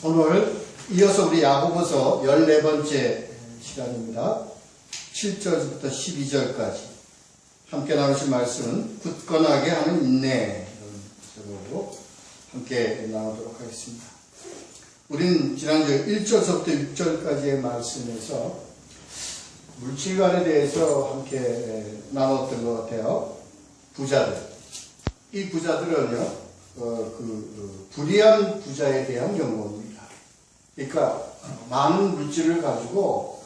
오늘 이어서 우리 야고보서 14번째 시간입니다. 7절부터 12절까지 함께 나누실 말씀은 굳건하게 하는 인내, 이런 제목으로 함께 나누도록 하겠습니다. 우린 지난주 1절부터 6절까지의 말씀에서 물질관에 대해서 함께 나눴던 것 같아요. 부자들. 이 부자들은요, 불의한 부자에 대한 경고입니다. 그러니까 많은 물질을 가지고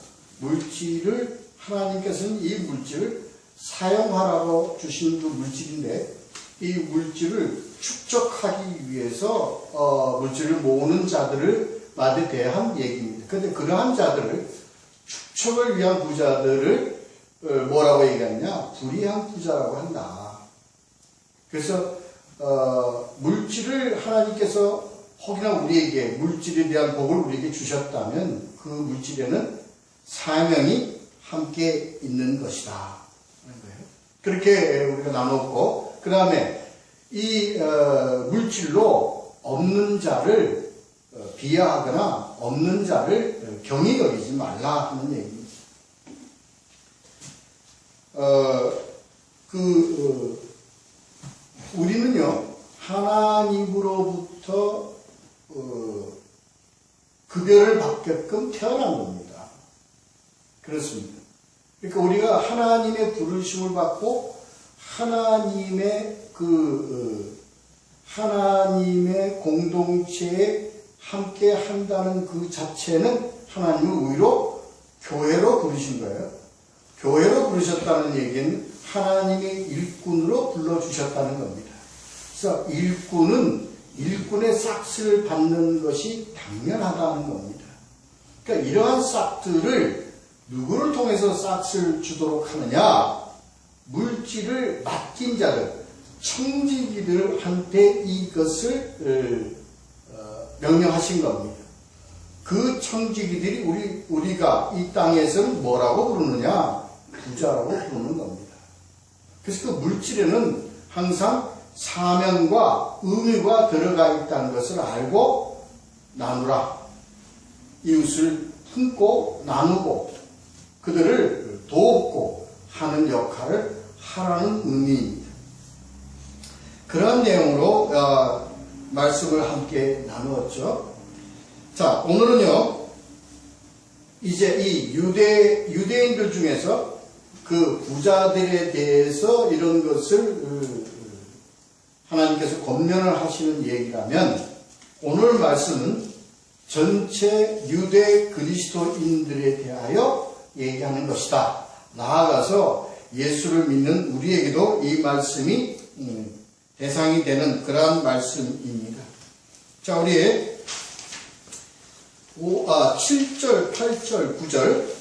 하나님께서는 이 물질을 사용하라고 주신 그 물질인데, 이 물질을 축적하기 위해서 물질을 모으는 자들에 대한 얘기입니다. 그런데 그러한 자들을, 축적을 위한 부자들을 뭐라고 얘기하느냐? 불의한 부자라고 한다. 그래서 물질을 하나님께서 혹이나 우리에게 물질에 대한 복을 우리에게 주셨다면 그 물질에는 사명이 함께 있는 것이다 하는 거예요. 그렇게 우리가 나눴고, 그 다음에 이 물질로 없는 자를 비하하거나 없는 자를 경히 여기지 말라 하는 얘기입니다. 우리는요, 하나님으로부터 급여를 받게끔 태어난 겁니다. 그렇습니다. 그러니까 우리가 하나님의 부르심을 받고 하나님의 공동체에 함께 한다는 그 자체는 하나님은 의로 교회로 부르신 거예요. 교회로 부르셨다는 얘기는 하나님의 일꾼으로 불러주셨다는 겁니다. 그래서 일꾼의 싹스를 받는 것이 당연하다는 겁니다. 그러니까 이러한 싹들을 누구를 통해서 싹스를 주도록 하느냐? 물질을 맡긴 자들, 청지기들한테 이것을 명령하신 겁니다. 그 청지기들이 우리가 이 땅에서는 뭐라고 부르느냐? 부자라고 부르는 겁니다. 그래서 그 물질에는 항상 사명과 의미가 들어가 있다는 것을 알고 나누라. 이웃을 품고 나누고 그들을 돕고 하는 역할을 하라는 의미입니다. 그런 내용으로 말씀을 함께 나누었죠. 자, 오늘은요, 이제 이 유대인들 중에서 그 부자들에 대해서 이런 것을 하나님께서 권면을 하시는 얘기라면, 오늘 말씀은 전체 유대 그리스도인들에 대하여 얘기하는 것이다. 나아가서 예수를 믿는 우리에게도 이 말씀이 대상이 되는 그러한 말씀입니다. 자, 우리 7절, 8절, 9절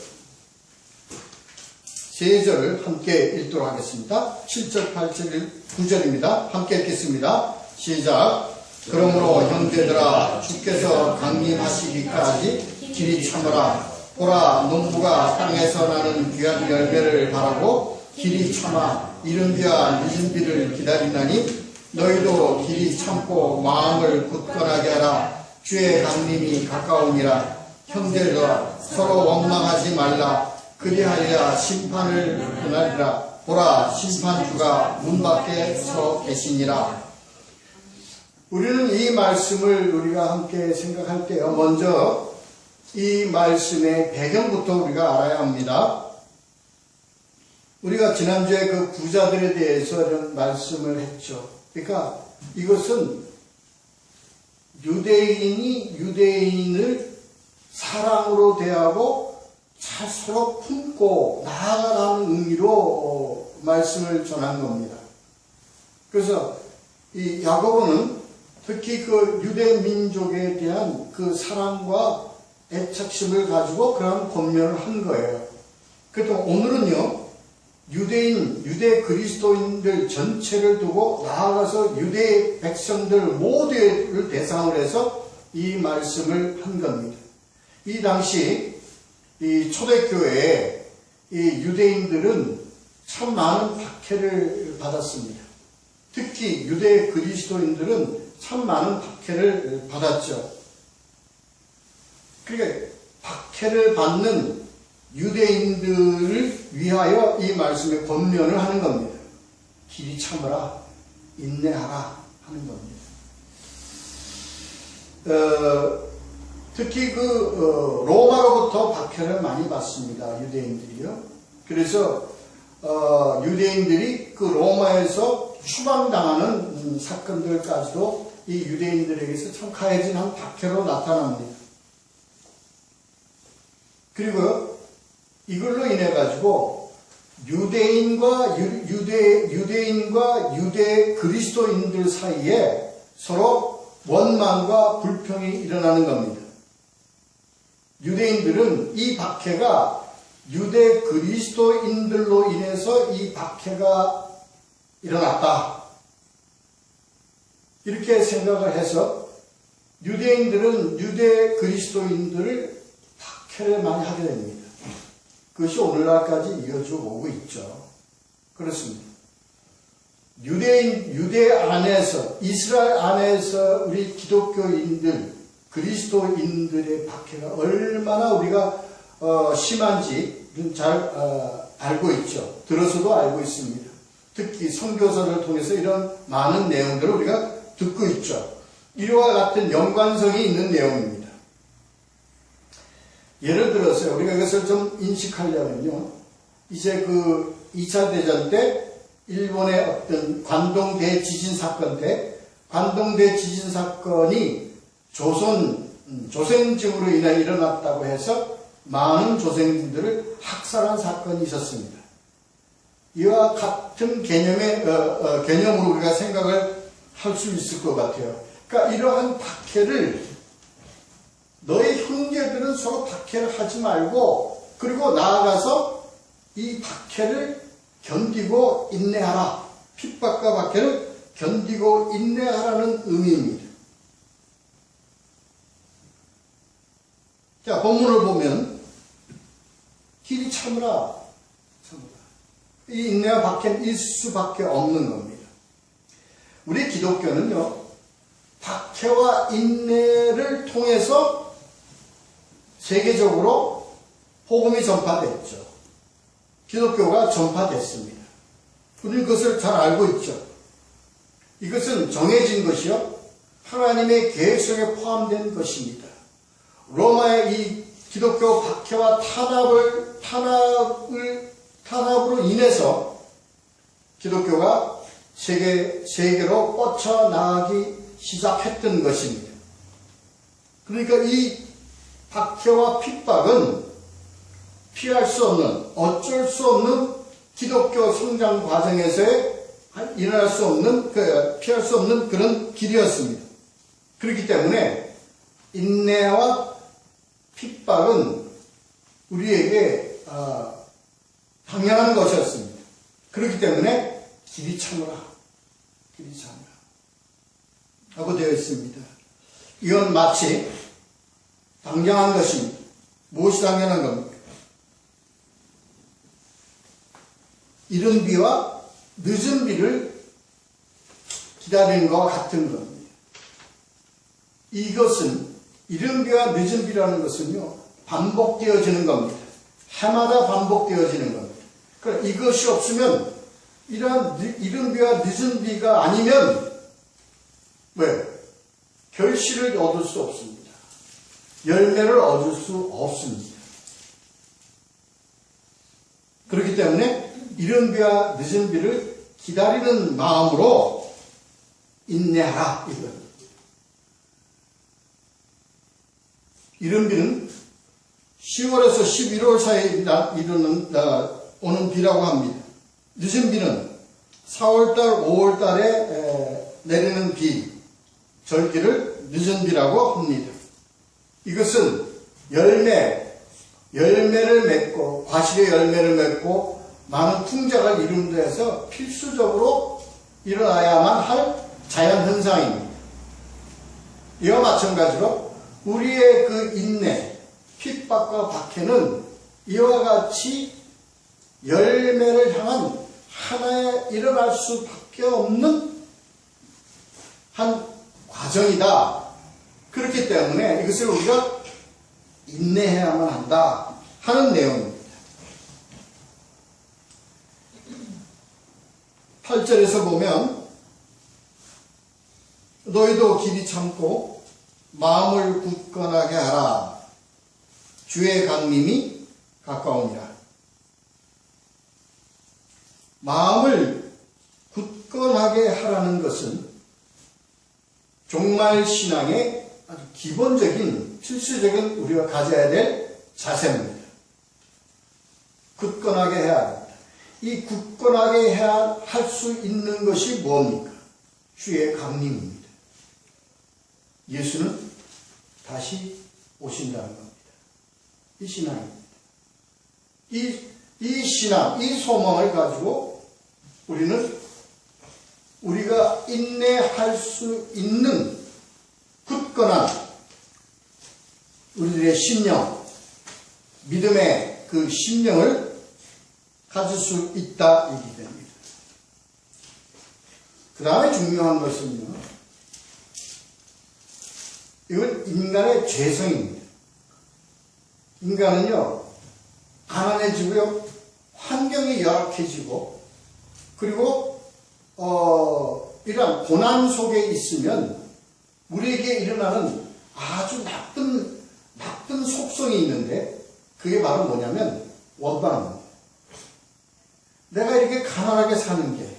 세 절을 함께 읽도록 하겠습니다. 7절, 8절, 9절입니다. 함께 읽겠습니다. 시작. 그러므로 형제들아, 주께서 강림하시기까지 길이 참으라. 보라, 농부가 땅에서 나는 귀한 열매를 바라고 길이 참아 이른 비와 늦은 비를 기다리나니, 너희도 길이 참고 마음을 굳건하게 하라. 주의 강림이 가까우니라. 형제들아, 서로 원망하지 말라. 그리하여야 심판을 행하리라. 보라, 심판주가 문 밖에 서 계시니라. 우리는 이 말씀을 우리가 함께 생각할 때요, 먼저 이 말씀의 배경부터 우리가 알아야 합니다. 우리가 지난주에 그 부자들에 대해서 이런 말씀을 했죠. 그러니까 이것은 유대인이 유대인을 사랑으로 대하고 서로 품고 나아가라는 의미로 말씀을 전한 겁니다. 그래서 이 야고보는 특히 그 유대 민족에 대한 그 사랑과 애착심을 가지고 그런 권면을 한 거예요. 그래도 오늘은요, 유대 그리스도인들 전체를 두고 나아가서 유대 백성들 모두를 대상으로 해서 이 말씀을 한 겁니다. 이 당시 이 초대교회에 이 유대인들은 참 많은 박해를 받았습니다. 특히 유대 그리스도인들은 참 많은 박해를 받았죠. 그러니까 박해를 받는 유대인들을 위하여 이 말씀에 권면을 하는 겁니다. 길이 참으라, 인내하라 하는 겁니다. 특히 로마로부터 박해를 많이 받습니다. 유대인들이요. 그래서 유대인들이 그 로마에서 추방당하는 사건들까지도 이 유대인들에게서 참 가해진한 박해로 나타납니다. 그리고 이걸로 인해 가지고 유대인과 유대 그리스도인들 사이에 서로 원망과 불평이 일어나는 겁니다. 유대인들은 이 박해가 유대 그리스도인들로 인해서 이 박해가 일어났다, 이렇게 생각을 해서 유대인들은 유대 그리스도인들을 박해를 많이 하게 됩니다. 그것이 오늘날까지 이어져 오고 있죠. 그렇습니다. 유대 안에서, 이스라엘 안에서 우리 기독교인들, 그리스도인들의 박해가 얼마나 우리가 심한지 잘 알고 있죠. 들어서도 알고 있습니다. 특히 선교사를 통해서 이런 많은 내용들을 우리가 듣고 있죠. 이와 같은 연관성이 있는 내용입니다. 예를 들어서 우리가 이것을 좀 인식하려면요, 이제 2차 대전 때 일본의 어떤 관동 대지진 사건 때, 관동 대지진 사건이 조선증으로 인해 일어났다고 해서 많은 조선인들을 학살한 사건이 있었습니다. 이와 같은 개념으로 우리가 생각을 할 수 있을 것 같아요. 그러니까 이러한 박해를, 너의 형제들은 서로 박해를 하지 말고, 그리고 나아가서 이 박해를 견디고 인내하라. 핍박과 박해를 견디고 인내하라는 의미입니다. 자, 본문을 보면 길이 참으라. 이 인내와 박해는 있을 수밖에 없는 겁니다. 우리 기독교는요, 박해와 인내를 통해서 세계적으로 복음이 전파됐죠. 기독교가 전파됐습니다. 우리는 그것을 잘 알고 있죠. 이것은 정해진 것이요, 하나님의 계획 속에 포함된 것입니다. 로마의 이 기독교 박해와 탄압으로 인해서 기독교가 세계로 뻗쳐나가기 시작했던 것입니다. 그러니까 이 박해와 핍박은 피할 수 없는, 어쩔 수 없는 기독교 성장 과정에서의 일어날 수 없는, 피할 수 없는 그런 길이었습니다. 그렇기 때문에 인내와 핍박은 우리에게 당연한 것이었습니다. 그렇기 때문에 길이 참으라 하고 되어 있습니다. 이건 마치 당연한 것입니다. 무엇이 당연한 겁니까? 이른 비와 늦은 비를 기다리는 것과 같은 겁니다. 이것은, 이른 비와 늦은 비라는 것은요, 반복되어지는 겁니다. 해마다 반복되어지는 겁니다. 그러니까 이것이 없으면, 이러한 이른 비와 늦은 비가 아니면, 결실을 얻을 수 없습니다. 열매를 얻을 수 없습니다. 그렇기 때문에 이른 비와 늦은 비를 기다리는 마음으로 인내하라, 이겁니다. 이른 비는 10월에서 11월 사이에 오는 비라고 합니다. 늦은 비는 4월달, 5월달에 내리는 비, 절기를 늦은 비라고 합니다. 이것은 열매를 맺고, 과실의 열매를 맺고 많은 풍작을 이루는 데서 필수적으로 일어나야만 할 자연현상입니다. 이와 마찬가지로 우리의 그 인내, 핍박과 박해는 이와 같이 열매를 향한 하나의 일어날 수밖에 없는 한 과정이다. 그렇기 때문에 이것을 우리가 인내해야만 한다 하는 내용입니다. 8절에서 보면 너희도 길이 참고 마음을 굳건하게 하라. 주의 강림이 가까우니라. 마음을 굳건하게 하라는 것은 종말 신앙의 아주 기본적인 필수적인 우리가 가져야 될 자세입니다. 굳건하게 해야 합니다. 이 굳건하게 해야 할 수 있는 것이 뭡니까? 주의 강림입니다. 예수는 다시 오신다는 겁니다. 이 신앙입니다. 이 신앙, 이 소망을 가지고 우리가 인내할 수 있는 굳건한 우리들의 심령, 믿음의 그 심령을 가질 수 있다 이기 됩니다. 그 다음에 중요한 것은요, 이건 인간의 죄성입니다. 인간은요, 가난해지고요, 환경이 열악해지고, 그리고 이러한 고난 속에 있으면 우리에게 일어나는 아주 나쁜 속성이 있는데, 그게 바로 뭐냐면 원망입니다. 내가 이렇게 가난하게 사는 게,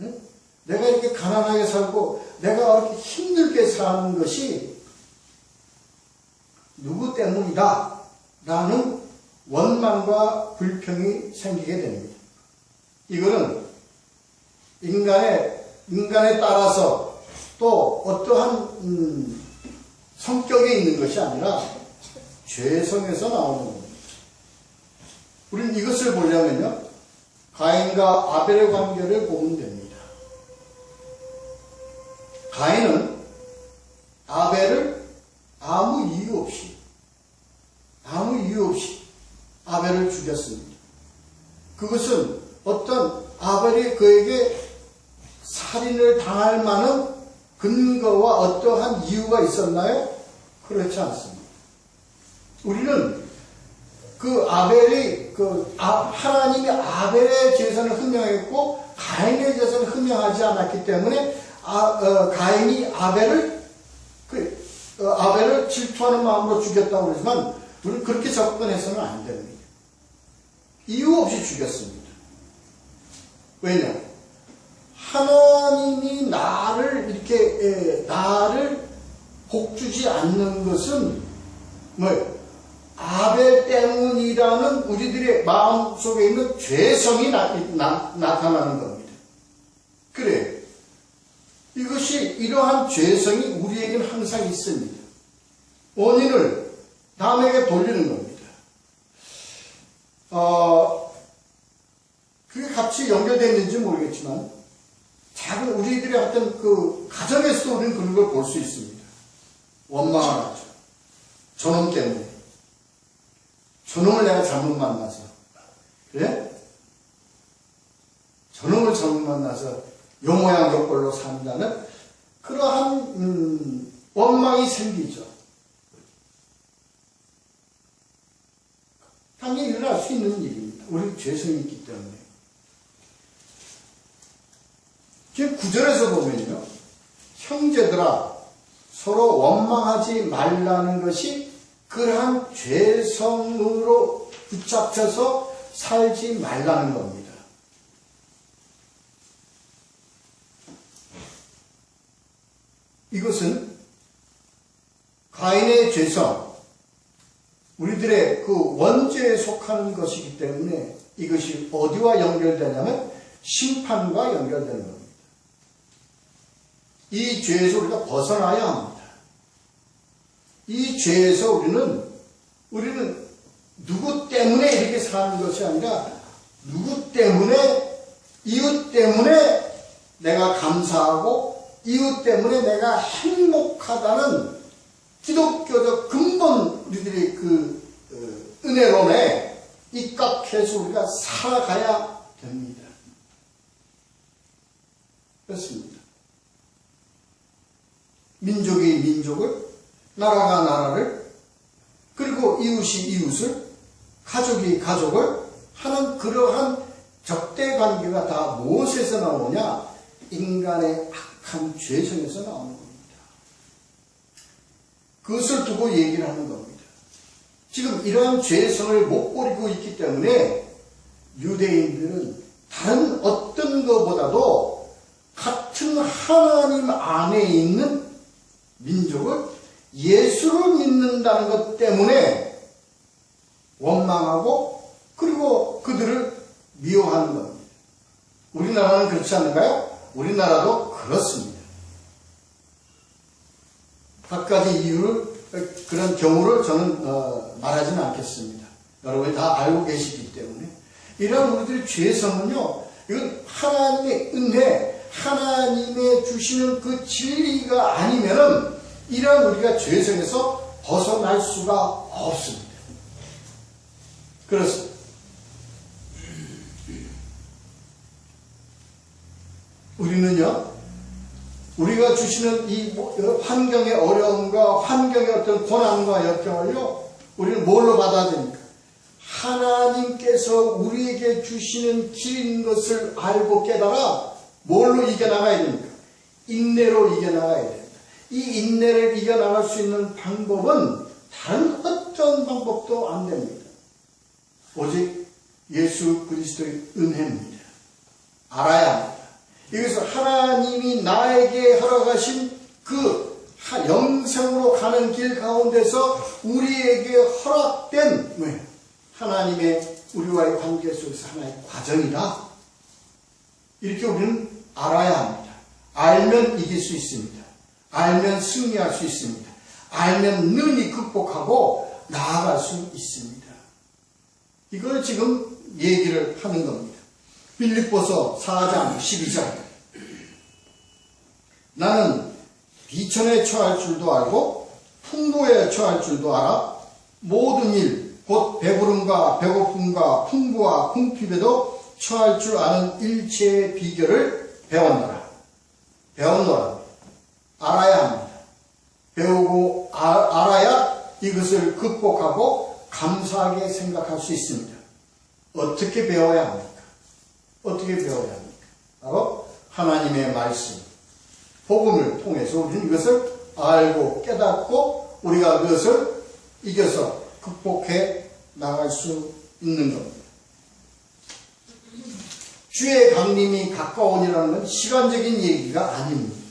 응? 내가 이렇게 가난하게 살고 내가 이렇게 힘들게 사는 것이 누구 때문이다 라는 원망과 불평이 생기게 됩니다. 이거는 인간에 따라서 또 어떠한 성격에 있는 것이 아니라 죄성에서 나오는 겁니다. 우리는 이것을 보려면요, 가인과 아벨의 관계를 보면 됩니다. 가인은 아벨을 아무 이유 없이 아벨을 죽였습니다. 그것은 어떤 아벨이 그에게 살인을 당할 만한 근거와 어떠한 이유가 있었나요? 그렇지 않습니다. 우리는 그 아벨이 하나님이 아벨의 제사를 흠명했고 가인의 제사를 흠명하지 않았기 때문에 가인이 아벨을 질투하는 마음으로 죽였다고 그러지만 우리는 그렇게 접근해서는 안 됩니다. 이유 없이 죽였습니다. 왜냐? 하나님이 나를 복주지 않는 것은 뭐예요? 아벨 때문이라는 우리들의 마음속에 있는 죄성이 나타나는 겁니다. 그래요. 이러한 죄성이 우리에게는 항상 있습니다. 원인을 남에게 돌리는 겁니다. 그게 같이 연결되어 있는지 모르겠지만, 작은 우리들의 어떤 그 가정에서도 우리는 그런 걸 볼 수 있습니다. 원망을 하죠. 저놈 때문에. 저놈을 내가 잘못 만나서. 그래? 저놈을 잘못 만나서 요 모양 요 꼴로 산다는 그러한 원망이 생기죠. 당연히 일어날 수 있는 일입니다. 우리 죄성이 있기 때문에. 지금 9절에서 보면요, 형제들아 서로 원망하지 말라는 것이 그러한 죄성으로 붙잡혀서 살지 말라는 겁니다. 이것은 가인의 죄성, 우리들의 그 원죄에 속하는 것이기 때문에 이것이 어디와 연결되냐면 심판과 연결되는 겁니다. 이 죄에서 우리가 벗어나야 합니다. 이 죄에서 우리는 누구 때문에 이렇게 사는 것이 아니라 누구 때문에, 이웃 때문에 내가 감사하고 이웃 때문에 내가 행복하다는 기독교적 근본 우리들의 그 은혜론에 입각해서 우리가 살아가야 됩니다. 그렇습니다. 민족이 민족을, 나라가 나라를 그리고 이웃이 이웃을, 가족이 가족을 하는 그러한 적대 관계가 다 무엇에서 나오냐? 인간의 악한 죄성에서 나오는 겁니다. 그것을 두고 얘기를 하는 겁니다. 지금 이러한 죄성을 못 버리고 있기 때문에 유대인들은 다른 어떤 것보다도 같은 하나님 안에 있는 민족을 예수를 믿는다는 것 때문에 원망하고 그리고 그들을 미워하는 겁니다. 우리나라는 그렇지 않은가요? 우리나라도 그렇습니다. 각가지 이유를, 그런 경우를 저는 말하지는 않겠습니다. 여러분이 다 알고 계시기 때문에. 이런 우리들의 죄성은요, 이건 하나님의 은혜, 하나님의 주시는 그 진리가 아니면은 이런 우리가 죄성에서 벗어날 수가 없습니다. 그렇습니다. 우리는요, 우리가 주시는 이 환경의 어려움과 환경의 어떤 고난과 역경을요, 우리는 뭘로 받아야 됩니까? 하나님께서 우리에게 주시는 길인 것을 알고 깨달아 뭘로 이겨나가야 됩니까? 인내로 이겨나가야 됩니다. 이 인내를 이겨나갈 수 있는 방법은 다른 어떤 방법도 안 됩니다. 오직 예수 그리스도의 은혜입니다. 알아야 합니다. 이것은 하나님이 나에게 허락하신 그 영생으로 가는 길 가운데서 우리에게 허락된 하나님의 우리와의 관계 속에서 하나의 과정이다. 이렇게 우리는 알아야 합니다. 알면 이길 수 있습니다. 알면 승리할 수 있습니다. 알면 능히 극복하고 나아갈 수 있습니다. 이걸 지금 얘기를 하는 겁니다. 빌립보서 4장 12절. 나는 비천에 처할 줄도 알고 풍부에 처할 줄도 알아 모든 일 곧 배부름과 배고픔과 풍부와 궁핍에도 처할 줄 아는 일체의 비결을 배웠노라. 배웠노라. 알아야 합니다. 배우고 알아야 이것을 극복하고 감사하게 생각할 수 있습니다. 어떻게 배워야 합니까? 어떻게 배워야 합니까? 바로 하나님의 말씀, 복음을 통해서 우리는 이것을 알고 깨닫고 우리가 그것을 이겨서 극복해 나갈 수 있는 겁니다. 주의 강림이 가까우니라는 건 시간적인 얘기가 아닙니다.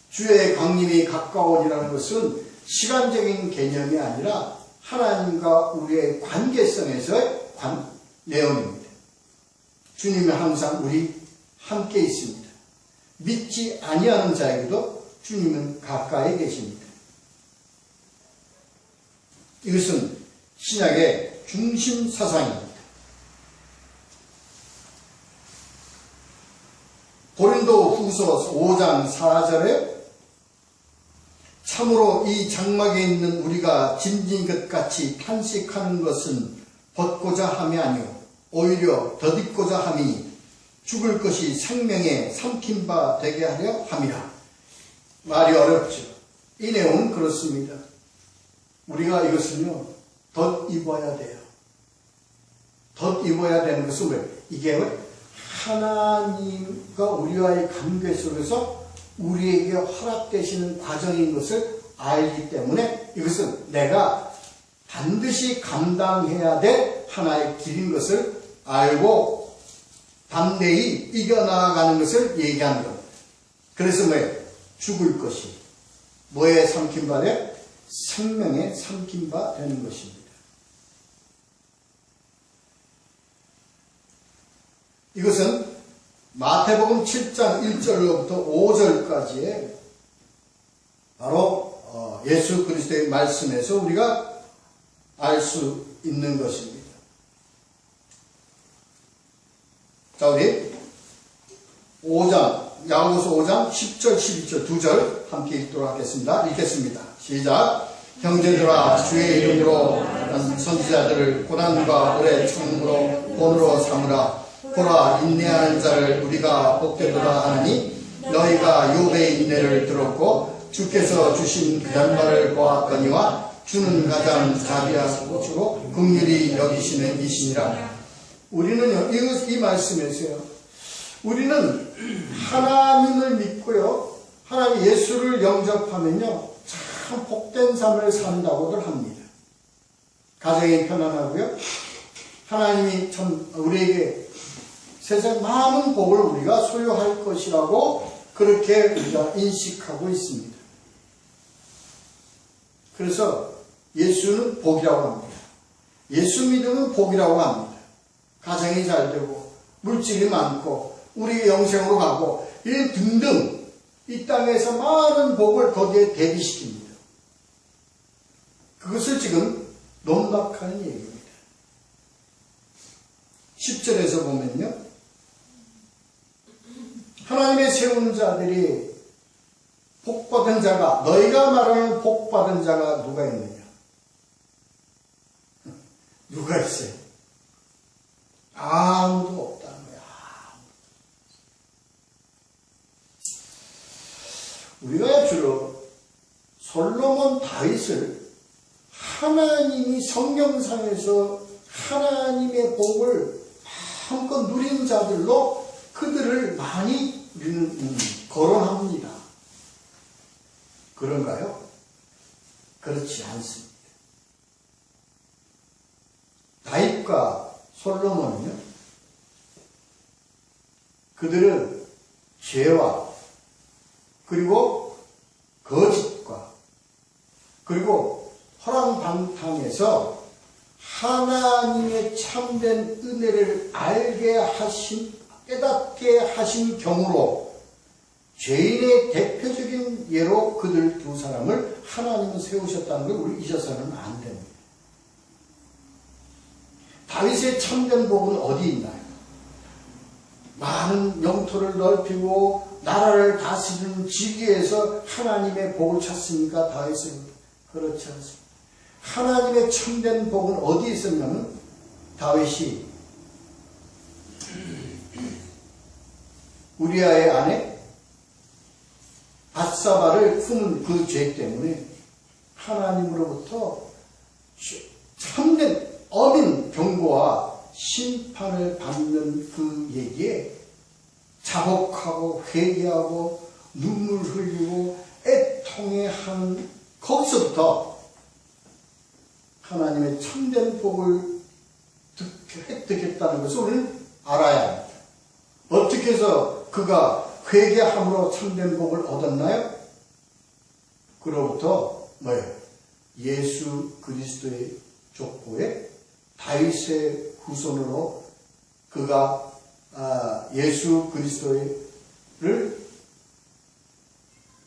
주의 강림이 가까우니라는 것은 시간적인 개념이 아니라 하나님과 우리의 관계성에서의 내용입니다. 주님은 항상 우리 함께 있습니다. 믿지 아니하는 자에게도 주님은 가까이 계십니다. 이것은 신약의 중심 사상입니다. 고린도 후서 5장 4절에 참으로 이 장막에 있는 우리가 짐진 것 같이 탄식하는 것은 벗고자 함이 아니오 오히려 덧입고자 함이 죽을 것이 생명에 삼킨 바 되게 하려 함이라. 말이 어렵죠. 이 내용은 그렇습니다. 우리가 이것은요, 덧입어야 돼요. 덧입어야 되는 것은 왜? 이게 하나님과 우리와의 관계 속에서 우리에게 허락되시는 과정인 것을 알기 때문에 이것은 내가 반드시 감당해야 될 하나의 길인 것을 알고 담대히 이겨나가는 것을 얘기하는 겁니다. 그래서 죽을 것이 뭐에 삼킨 바 돼? 생명에 삼킨 바 되는 것입니다. 이것은 마태복음 7장 1절로부터 5절까지의 바로 예수 그리스도의 말씀에서 우리가 알 수 있는 것입니다. 자, 우리 야고보서 5장 10절 12절 2절 함께 읽도록 하겠습니다. 읽겠습니다. 시작. 형제들아, 주의 이름으로 선지자들을 고난과 오래 참음으로 본으로 삼으라. 보라, 인내하는 자를 우리가 복되도다 하니 너희가 욥의 인내를 들었고 주께서 주신 그 양말을 보았거니와 주는 가장 자비하시고 긍휼히 여기시는 이시니라. 우리는요, 이 말씀에서요, 우리는 하나님을 믿고요, 하나님 예수를 영접하면요, 참 복된 삶을 산다고들 합니다. 가정이 편안하고요, 하나님이 참 우리에게 세상 많은 복을 우리가 소유할 것이라고 그렇게 우리가 인식하고 있습니다. 그래서 예수는 복이라고 합니다. 예수 믿으면 복이라고 합니다. 가정이 잘 되고 물질이 많고 우리의 영생으로 가고 이런 등등 이 땅에서 많은 복을 거기에 대비시킵니다. 그것을 지금 논박하는 얘기입니다. 10절에서 보면요, 하나님의 세운 자들이 복받은 자가, 너희가 말하는 복받은 자가 누가 있느냐? 누가 있어요? 아무도 없다는 거야. 우리가 주로 솔로몬 다윗을 하나님이 성경상에서 하나님의 복을 마음껏 누린 자들로 그들을 많이 우리는 거론합니다. 그런가요? 그렇지 않습니다. 다윗과 솔로몬은요, 그들은 죄와 그리고 거짓과 그리고 허랑방탕에서 하나님의 참된 은혜를 알게 하신, 깨닫게 하신 경우로 죄인의 대표적인 예로 그들 두 사람을 하나님은 세우셨다는 걸 우리 잊어서는 안 됩니다. 다윗의 참된 복은 어디 있나요? 많은 영토를 넓히고 나라를 다스리는 지위에서 하나님의 복을 찾습니까? 다윗은 그렇지 않습니다. 하나님의 참된 복은 어디에 있었냐면 다윗이 우리아의 아내 밧사바를 품은 그 죄 때문에 하나님으로부터 참된 어린 경고와 심판을 받는 그 얘기에 자복하고 회개하고 눈물 흘리고 애통해하는 거기서부터 하나님의 참된 복을 획득했다는 것을 우리는 알아야 합니다. 어떻게 해서 그가 회개함으로 참된 복을 얻었나요? 그로부터 뭐예요? 예수 그리스도의 족보에 다윗의 후손으로 그가 예수 그리스도를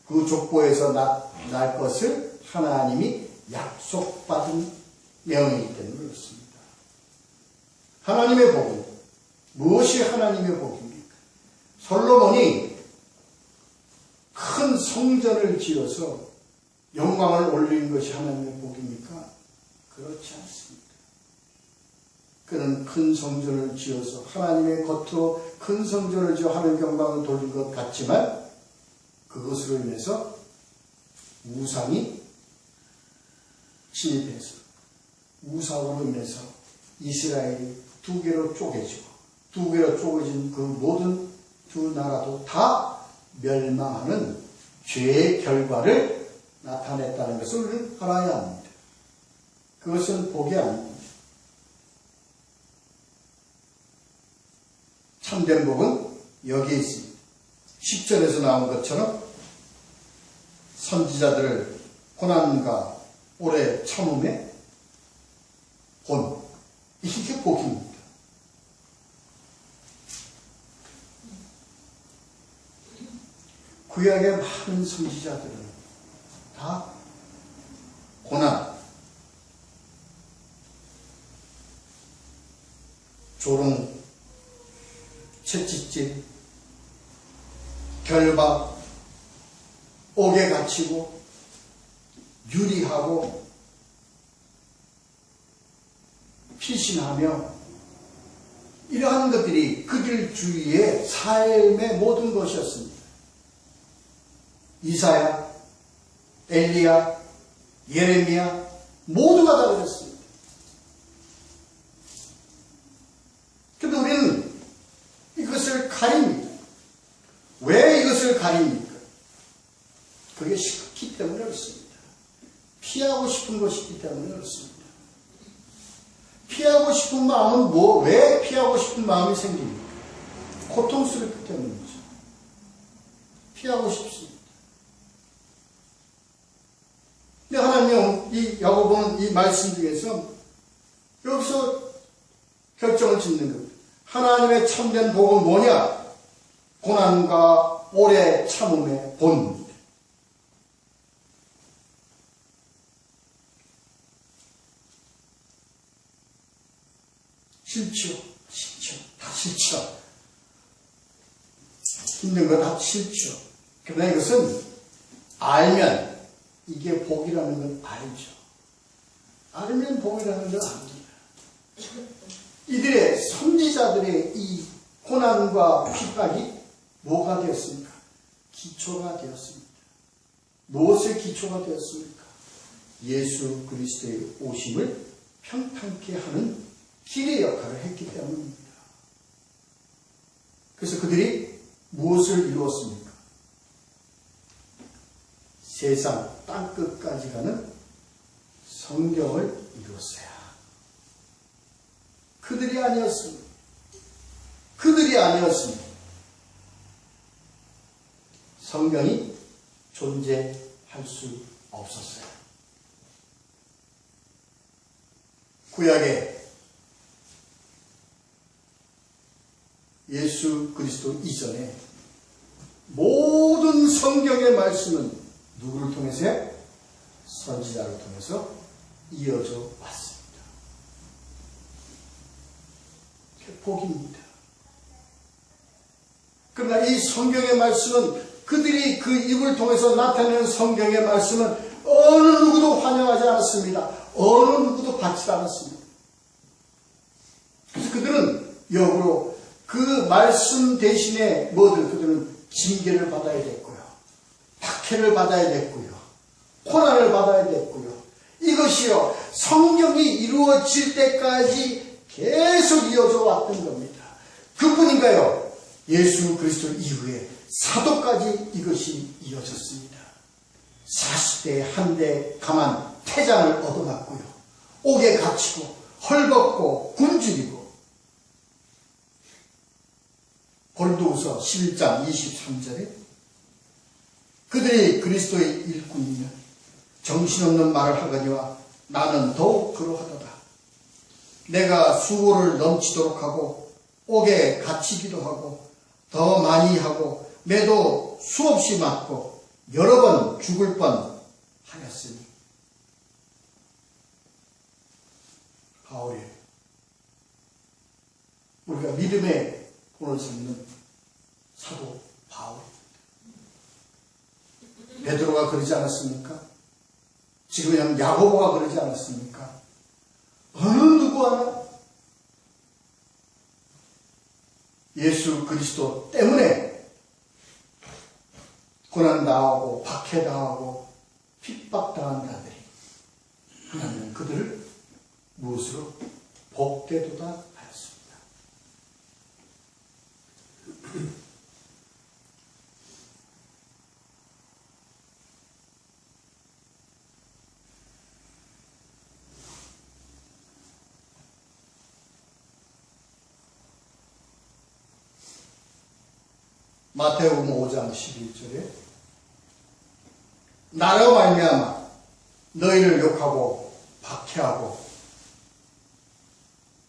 그 족보에서 날 것을 하나님이 약속받은 명이기 때문에 그렇습니다. 하나님의 복은 무엇이 하나님의 복입니까? 솔로몬이 큰 성전을 지어서 영광을 올린 것이 하나님의 복입니까? 그렇지 않습니다. 그는 큰 성전을 지어서 하나님의 겉으로 큰 성전을 지어 하나님의 영광을 돌린 것 같지만 그것으로 인해서 우상이 침입해서 우상으로 인해서 이스라엘이 두 개로 쪼개지고 두 개로 쪼개진 그 모든 두 나라도 다 멸망하는 죄의 결과를 나타냈다는 것을 우리는 알아야 합니다. 그것은 복이 아닙니다. 참된 복은 여기에 있습니다. 10절에서 나온 것처럼 선지자들을 고난과 오래 참음에 본, 이게 복입니다. 구약의 많은 선지자들은 다 고난, 조롱, 채찍질, 결박, 옥에 갇히고 유리하고 피신하며 이러한 것들이 그들 주위의 삶의 모든 것이었습니다. 이사야, 엘리야, 예레미야 모두가 다 그랬습니다. 근데 우리는 이것을 가립니다. 왜 이것을 가립니까? 그게 싫기 때문에 그렇습니다. 피하고 싶은 것이기 때문에 그렇습니다. 피하고 싶은 마음은 왜 피하고 싶은 마음이 생깁니까? 고통스럽기 때문이죠. 피하고 싶습니다. 근데 하나님은 이 야고보는 이 말씀 중에서 여기서 결정을 짓는 겁니다. 하나님의 참된 복은 뭐냐? 고난과 오래 참음의 본입니다. 싫죠. 다 싫죠. 힘든 거 다 싫죠. 그러나 이것은 알면 이게 복이라는 걸 알죠. 알면 복이라는 걸 압니다. 이들의 선지자들의 이 고난과 핍박이 뭐가 되었습니까? 기초가 되었습니다. 무엇의 기초가 되었습니까? 예수 그리스도의 오심을 평탄케 하는 길의 역할을 했기 때문입니다. 그래서 그들이 무엇을 이루었습니까? 세상 땅끝까지 가는 성경을 이루었어요. 그들이 아니었습니다. 그들이 아니었습니다. 성경이 존재할 수 없었어요. 구약에 예수 그리스도 이전에 모든 성경의 말씀은 누구를 통해서요? 선지자를 통해서 이어져 왔습니다. 복입니다. 그러나 이 성경의 말씀은 그들이 그 입을 통해서 나타내는 성경의 말씀은 어느 누구도 환영하지 않았습니다. 어느 누구도 받지 않았습니다. 그래서 그들은 역으로 그 말씀 대신에 그들은 징계를 받아야 됐고요. 박해를 받아야 됐고요. 고난을 받아야 됐고요. 이것이요, 성경이 이루어질 때까지 계속 이어져 왔던 겁니다. 그뿐인가요? 예수 그리스도 이후에 사도까지 이것이 이어졌습니다. 40대에 한데 가만 태장을 얻어맞고요. 옥에 갇히고 헐벗고 굶주리고 고린도후서 11장 23절에 그들이 그리스도의 일꾼이면 정신없는 말을 하거니와 나는 더욱 그러하도다. 내가 수고를 넘치도록 하고 옥에 갇히기도 하고 더 많이 하고 매도 수없이 맞고 여러 번 죽을 뻔 하였으니. 바울이 우리가 믿음의 본을 삼는 사도 바울. 베드로가 그러지 않았습니까? 지금 야고보가 그러지 않았습니까? 어느 누구 하나 예수 그리스도 때문에 고난당하고 박해당하고 핍박당한 자들이 하나님은 그들을 무엇으로? 복되도다 하였습니다. 마태복음 5장 11절에 나로 말미암아 너희를 욕하고 박해하고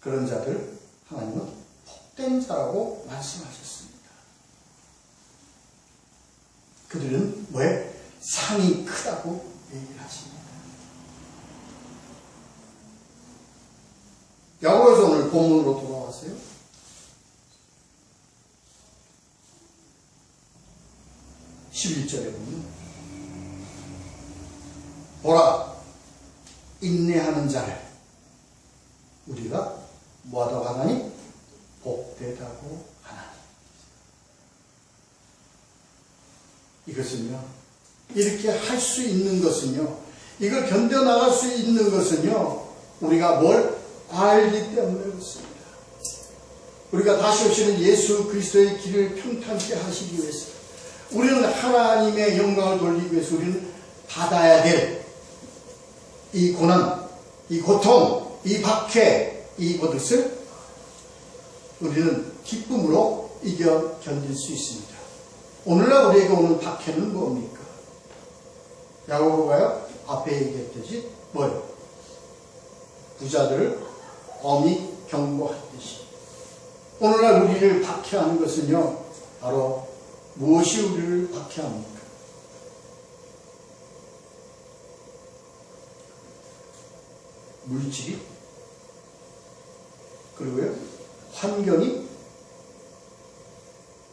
그런 자들 하나님은 복된 자라고 말씀하셨습니다. 그들은 왜? 상이 크다고 얘기를 하십니다. 야고보에서 오늘 본문으로 돌아와서요. 11절에 보면 보라 인내하는 자를 우리가 뭐하다고 하나니? 복되다고 하나니. 이것은요 이렇게 할 수 있는 것은요, 이걸 견뎌나갈 수 있는 것은요, 우리가 뭘 알기 때문에 그렇습니다. 우리가 다시 오시는 예수 그리스도의 길을 평탄케 하시기 위해서, 우리는 하나님의 영광을 돌리기 위해서 우리는 받아야 될 이 고난, 이 고통, 이 박해, 이것을 우리는 기쁨으로 이겨 견딜 수 있습니다. 오늘날 우리에게 오는 박해는 뭡니까? 야고보가요 앞에 얘기했듯이 뭐예요? 부자들을 엄히 경고하듯이. 오늘날 우리를 박해하는 것은요, 바로 무엇이 우리를 박해합니까? 물질이, 그리고요 환경이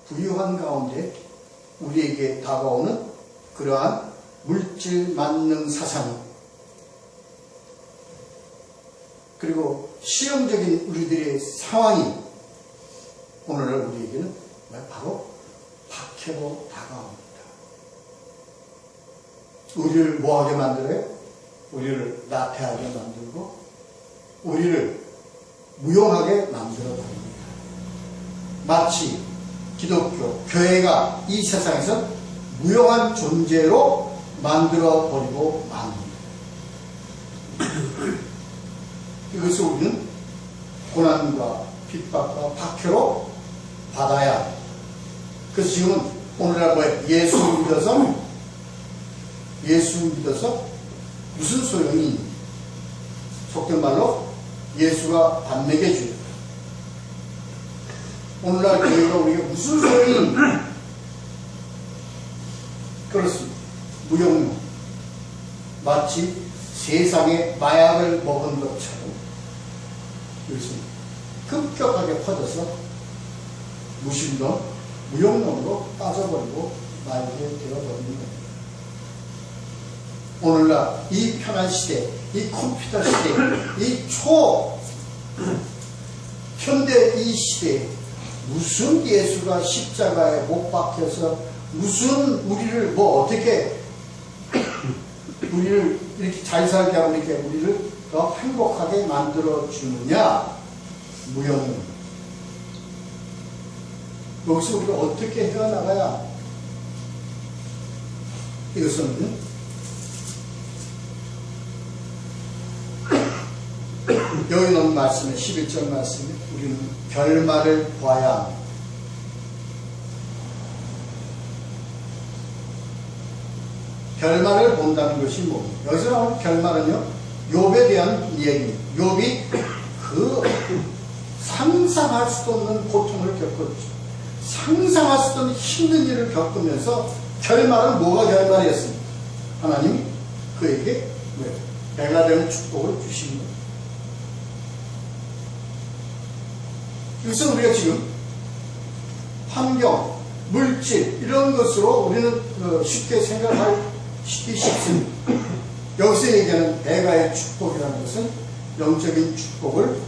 부유한 가운데 우리에게 다가오는 그러한 물질 만능 사상이, 그리고 실용적인 우리들의 상황이 오늘날 우리에게는 바로 박해로 다가옵니다. 우리를 뭐하게 만들어요? 우리를 나태하게 만들고 우리를 무용하게 만들어 버립니다. 마치 기독교, 교회가 이 세상에서 무용한 존재로 만들어 버리고 맙니다. 이것을 우리는 고난과 핍박과 박해로 받아야 합니다. 그래서 지금은 오늘날 뭐예요? 예수 믿어서 무슨 소용이 있니? 속된 말로 예수가 밥 먹여줘요. 오늘날 교회가 우리가 무슨 소용이 있니? 그렇습니다. 무용론. 마치 세상에 마약을 먹은 것처럼 이것이 급격하게 퍼져서 무신론, 무용론으로 빠져버리고 말게 되어버리는 겁니다. 오늘날 이 편한 시대, 이 컴퓨터 시대, 이 현대 이 시대에 무슨 예수가 십자가에 못 박혀서 무슨 우리를 어떻게 우리를 이렇게 잘 살게 하고 이렇게 우리를 더 행복하게 만들어 주느냐? 무용론. 여기서 우리가 어떻게 헤어나가야? 이것은 여기 나온 말씀에 11절 말씀에 우리는 결말을 봐야 합니다. 결말을 본다는 것이 뭡니까? 여기서 나오는 결말은요, 욥에 대한 이야기입니다. 욥이 그 상상할 수도 없는 고통을 겪었죠. 상상할 수도 없는 힘든 일을 겪으면서 결말은 뭐가 결말이었습니까? 하나님이 그에게 배가 되는 축복을 주신 거예요. 그래서 우리가 지금 환경, 물질 이런 것으로 우리는 쉽게 생각하기 쉽습니다. 여기서 얘기하는 배가의 축복이라는 것은 영적인 축복을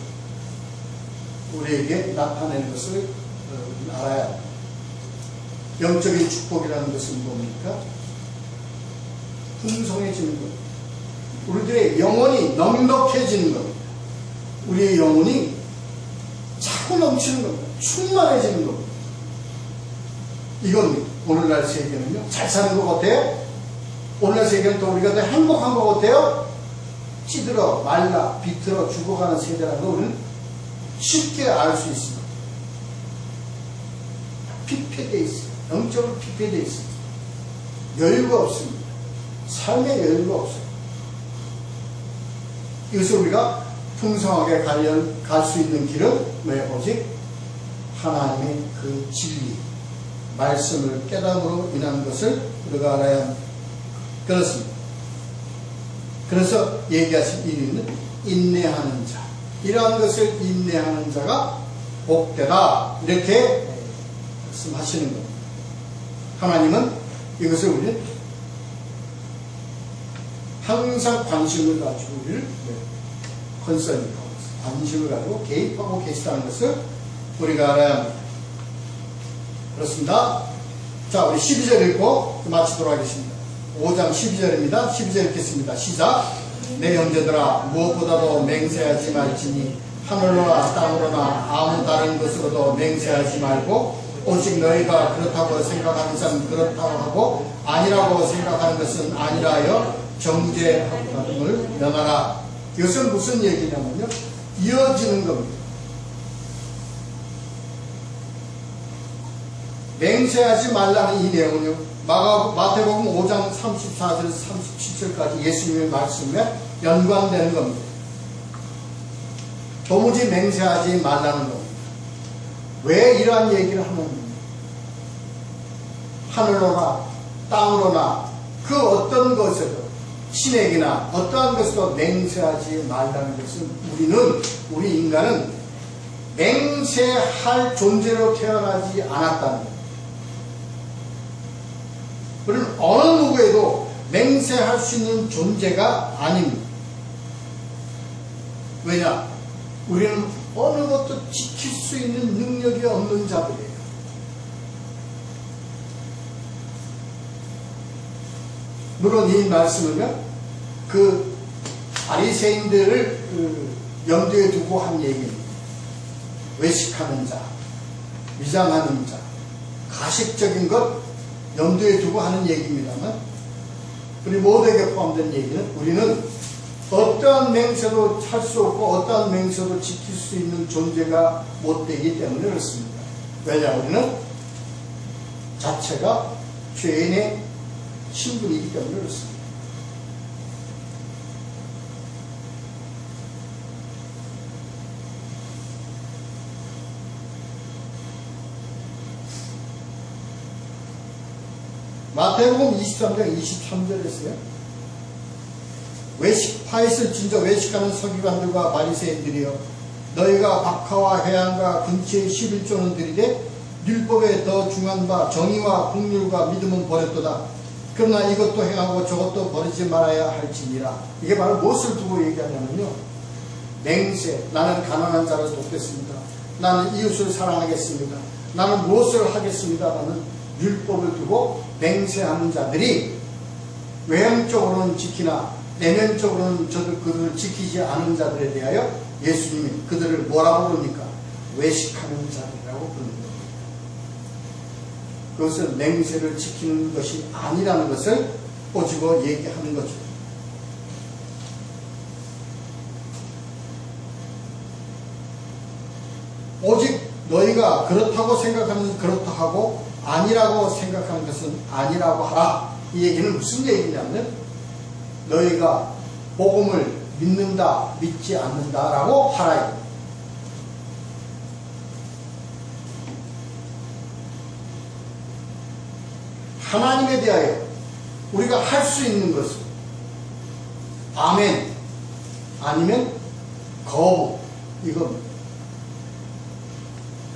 우리에게 나타내는 것을 알아야 합니다. 영적인 축복이라는 것은 뭡니까? 풍성해지는 겁니다. 우리들의 영혼이 넉넉해지는 겁니다. 우리의 영혼이 자꾸 넘치는 겁니다. 충만해지는 겁니다. 이건 오늘날 세계는요, 잘 사는 것 같아요? 오늘날 세계는 또 우리가 더 행복한 것 같아요? 찌들어, 말라, 비틀어 죽어가는 세대라는 거 우리는 쉽게 알 수 있습니다. 피폐되어 있어요. 영적으로 피폐되어 있습니다. 여유가 없습니다. 삶의 여유가 없어요. 이것을 우리가 풍성하게 갈 수 있는 길은 오직 하나님의 그 진리, 말씀을 깨달음으로 인한 것을 우리가 알아야 합니다. 그렇습니다. 그래서 얘기하신 이유는 인내하는 자. 이러한 것을 인내하는 자가 복되다. 이렇게 말씀하시는 겁니다. 하나님은 이것을 우리는 항상 관심을 가지고 우리를 관심을 가지고 개입하고 계시다는 것을 우리가 알아야 합니다. 그렇습니다. 자, 우리 12절 읽고 마치도록 하겠습니다. 5장 12절입니다. 12절 읽겠습니다. 시작. 내 형제들아 무엇보다도 맹세하지 말지니 하늘로나 땅으로나 아무 다른 것으로도 맹세하지 말고 오직 너희가 그렇다고 생각하는 것은 그렇다고 하고 아니라고 생각하는 것은 아니라 하여 정죄함을 면하라. 이것은 무슨 얘기냐면요, 이어지는 겁니다. 맹세하지 말라는 이 내용은요, 마태복음 5장 34절에서 37절까지 예수님의 말씀에 연관되는 겁니다. 도무지 맹세하지 말라는 겁니다. 왜 이러한 얘기를 하는 겁니까? 하늘로나 땅으로나 그 어떤 것에도 신에게나 어떠한 것에도 맹세하지 말라는 것은 우리 인간은 맹세할 존재로 태어나지 않았다는 겁니다. 우리는 어느 누구에도 맹세할 수 있는 존재가 아닙니다. 왜냐? 우리는 어느 것도 지킬 수 있는 능력이 없는 자들이에요. 물론 이 말씀은요, 그 바리새인들을 염두에 두고 한 얘기입니다. 외식하는 자, 위장하는 자, 가식적인 것 염두에 두고 하는 얘기입니다만, 우리 모두에게 포함된 얘기는 우리는 어떠한 맹세도 할 수 없고 어떠한 맹세도 지킬 수 있는 존재가 못 되기 때문에 그렇습니다. 왜냐? 우리는 자체가 죄인의 신분이기 때문에 그렇습니다. 마태복음 23장 23절에서요, 외식파에서 진짜 외식하는 서기관들과 바리새인들이여, 너희가 박하와 회양과 근처의 11조는 드리되 율법에 더 중한 바 정의와 긍휼과 믿음은 버렸도다. 그러나 이것도 행하고 저것도 버리지 말아야 할지니라. 이게 바로 무엇을 두고 얘기하냐면요, 맹세, 나는 가난한 자를 돕겠습니다. 나는 이웃을 사랑하겠습니다. 나는 무엇을 하겠습니다. 라는 율법을 두고 맹세하는 자들이 외형적으로는 지키나 내면적으로는 그들을 지키지 않은 자들에 대하여 예수님이 그들을 뭐라고 부릅니까? 외식하는 자들이라고 부르는 겁니다. 그것은 맹세를 지키는 것이 아니라는 것을 꼬집어 얘기하는 거죠. 오직 너희가 그렇다고 생각하는 것은 그렇다 하고 아니라고 생각하는 것은 아니라고 하라. 이 얘기는 무슨 얘기냐면, 너희가 복음을 믿는다, 믿지 않는다라고 하라. 하나님에 대하여 우리가 할 수 있는 것은 아멘, 아니면 거부, 이겁니다.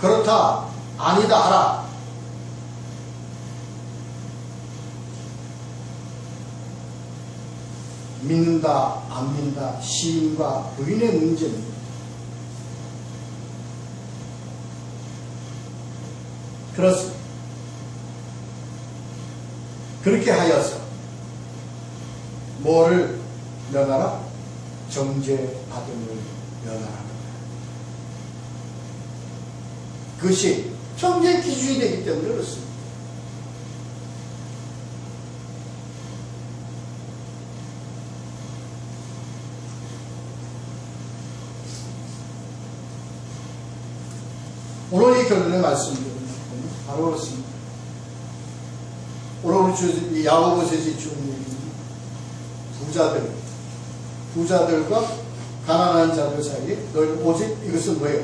그렇다, 아니다 하라. 믿는다, 안 믿는다, 시인과 부인의 문제입니다. 그렇습니다. 그렇게 하여서 뭐를 면하라? 정죄받음을 면하라. 그것이 정죄의 기준이 되기 때문에 그렇습니다. 오늘 이 결론의 말씀드리는 바로 그렇습니다. 오늘 우리 야고보서에서 주는 얘기는 부자들과 가난한 자들 사이에 오직 이것은 뭐예요?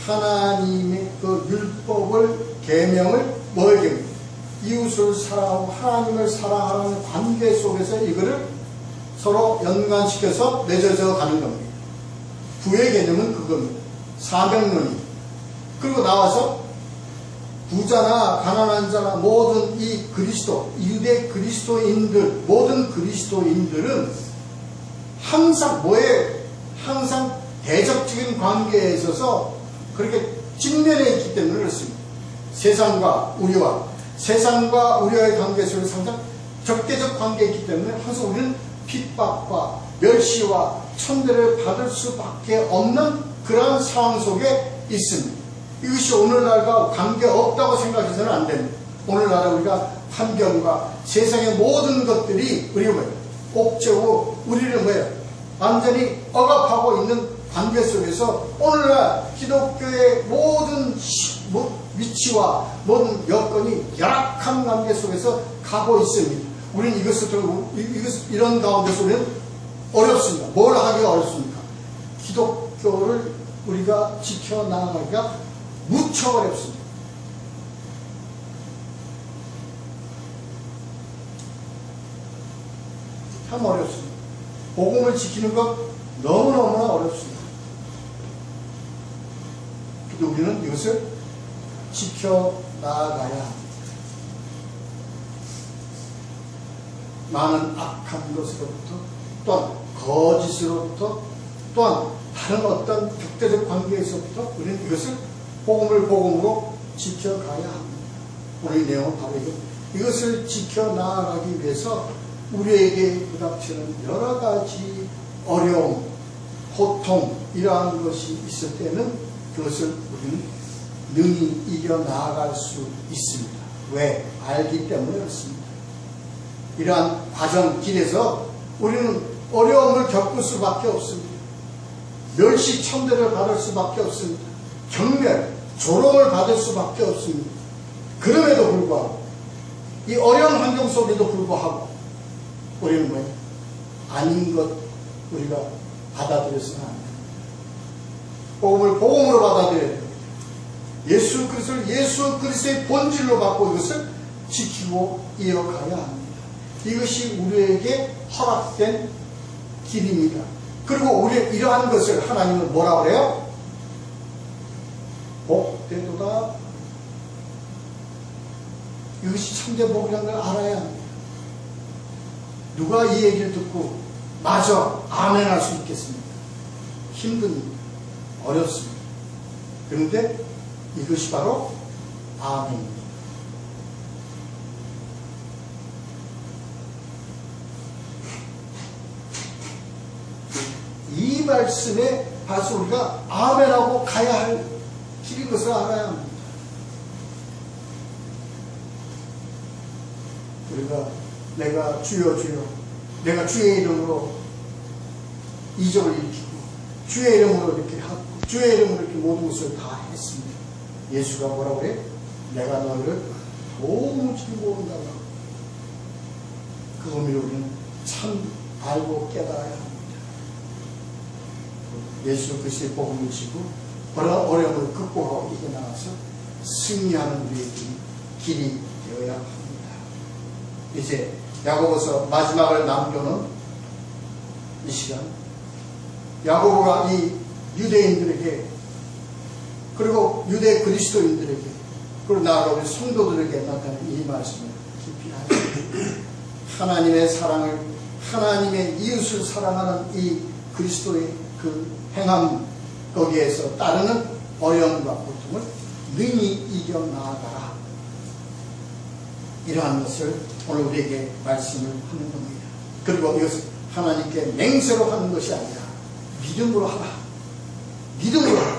하나님의 그 율법을 계명을 뭐에게 이웃을 사랑하고 하나님을 사랑하는 관계 속에서 이거를 서로 연관시켜서 맺어져 가는 겁니다. 부의 개념은 그겁니다. 사명론이. 그리고 나와서 부자나 가난한 자나 모든 이 그리스도, 유대 그리스도인들, 모든 그리스도인들은 항상 항상 대적적인 관계에 있어서 그렇게 직면해 있기 때문에 그렇습니다. 세상과 우리와의 관계 속에서 항상 적대적 관계에 있기 때문에 항상 우리는 핍박과 멸시와 천대를 받을 수밖에 없는 그러한 상황 속에 있습니다. 이것이 오늘날과 관계없다고 생각해서는 안 됩니다. 오늘날은 우리가 환경과 세상의 모든 것들이 우리가 뭐예요? 옥죄고 우리를 뭐예요? 완전히 억압하고 있는 관계 속에서 오늘날 기독교의 모든 위치와 모든 여건이 열악한 관계 속에서 가고 있습니다. 우리는 이런 가운데서 우리는 어렵습니다. 뭘 하기가 어렵습니까? 기독교를 우리가 지켜나가기가 무척 어렵습니다. 참 어렵습니다. 복음을 지키는 것 너무너무나 어렵습니다. 근데 우리는 이것을 지켜나가야 합니다. 많은 악한 것으로부터 또한 거짓으로부터 또한 다른 어떤 적대적 관계에서부터 우리는 이것을 복음으로 지켜가야 합니다. 오늘 내용은 바로 이것을 지켜나가기 위해서 우리에게 부닥치는 여러 가지 어려움, 고통 이러한 것이 있을 때는 그것을 우리는 능히 이겨나갈 수 있습니다. 왜? 알기 때문에 그렇습니다. 이러한 과정 길에서 우리는 어려움을 겪을 수밖에 없습니다. 멸시 천대를 받을 수밖에 없습니다. 경멸, 조롱을 받을 수밖에 없습니다. 그럼에도 불구하고 이 어려운 환경 속에도 불구하고 우리는 뭐예요? 아닌 것 우리가 받아들여서는 안 됩니다. 복음을 복음으로 받아들여야 됩니다. 예수 그리스도의 본질로 받고 이것을 지키고 이어가야 합니다. 이것이 우리에게 허락된 길입니다. 그리고 우리 이러한 것을 하나님은 뭐라고 그래요? 복되도다. 이것이 참된 복이라는 걸 알아야 합니다. 누가 이 얘기를 듣고 마저 아멘 할 수 있겠습니까? 힘듭니다. 어렵습니다. 그런데 이것이 바로 아멘입니다. 이 말씀에 봐서 우리가 아멘하고 가야 할 길인 것을 알아야 합니다. 우리가 내가 주여 주여 내가 주의 이름으로 이적을 일으키고 주의 이름으로 이렇게 하고 주의 이름으로 이렇게 모든 것을 다 했습니다. 예수가 뭐라고 그래? 내가 너희를 도무지 모른다고. 그 의미로 우리는 참 알고 깨달아야 합니다. 예수 그리스도의 복음을 지고 어려움을 극복하고 이겨나가서 승리하는 우리의 길이 되어야 합니다. 이제 야고보서 마지막을 남겨놓은 이 시간, 야고보가 이 유대인들에게 그리고 유대 그리스도인들에게 그리고 나아가 우리 성도들에게 나타낸 이 말씀을 깊이 하십니다. 하나님의 사랑을, 하나님의 이웃을 사랑하는 이 그리스도의 그 행함, 거기에서 따르는 어려움과 고통을 능히 이겨나가라. 이러한 것을 오늘 우리에게 말씀을 하는 겁니다. 그리고 이것을 하나님께 맹세로 하는 것이 아니라 믿음으로 하라. 믿음으로 하라.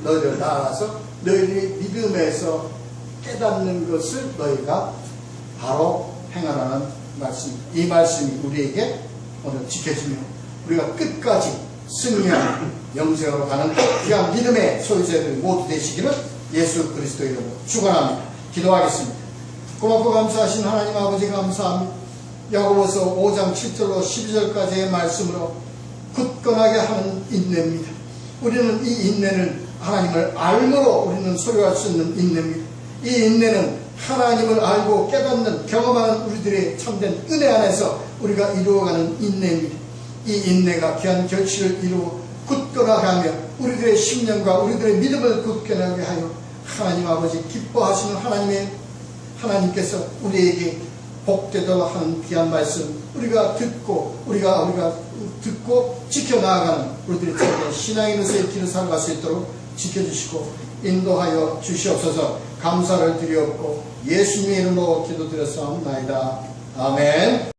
너희들 나아가서 너희들이 믿음에서 깨닫는 것을 너희가 바로 행하라는 말씀입니다. 이 말씀이 우리에게 오늘 지켜지며 우리가 끝까지 승리하는 영생으로 가는 귀한 믿음의 소유자들이 모두 되시기를 예수 그리스도의 이름으로 축원합니다. 기도하겠습니다. 고맙고 감사하신 하나님 아버지 감사합니다. 야고보서 5장 7절로 12절까지의 말씀으로 굳건하게 하는 인내입니다. 우리는 이 인내는 하나님을 알므로 우리는 소유할 수 있는 인내입니다. 이 인내는 하나님을 알고 깨닫는 경험하는 우리들의 참된 은혜 안에서 우리가 이루어가는 인내입니다. 이 인내가 귀한 결실을 이루고 굳건하게 하며 우리들의 심령과 우리들의 믿음을 굳건하게 하여 하나님 아버지 기뻐하시는 하나님께서 우리에게 복되도록 하는 귀한 말씀 우리가 듣고 지켜나가는 우리들의 참된 신앙의 것의 길을 살아갈 수 있도록 지켜주시고 인도하여 주시옵소서. 감사를 드리옵고 예수님의 이름으로 기도드렸사옵나이다. 아멘.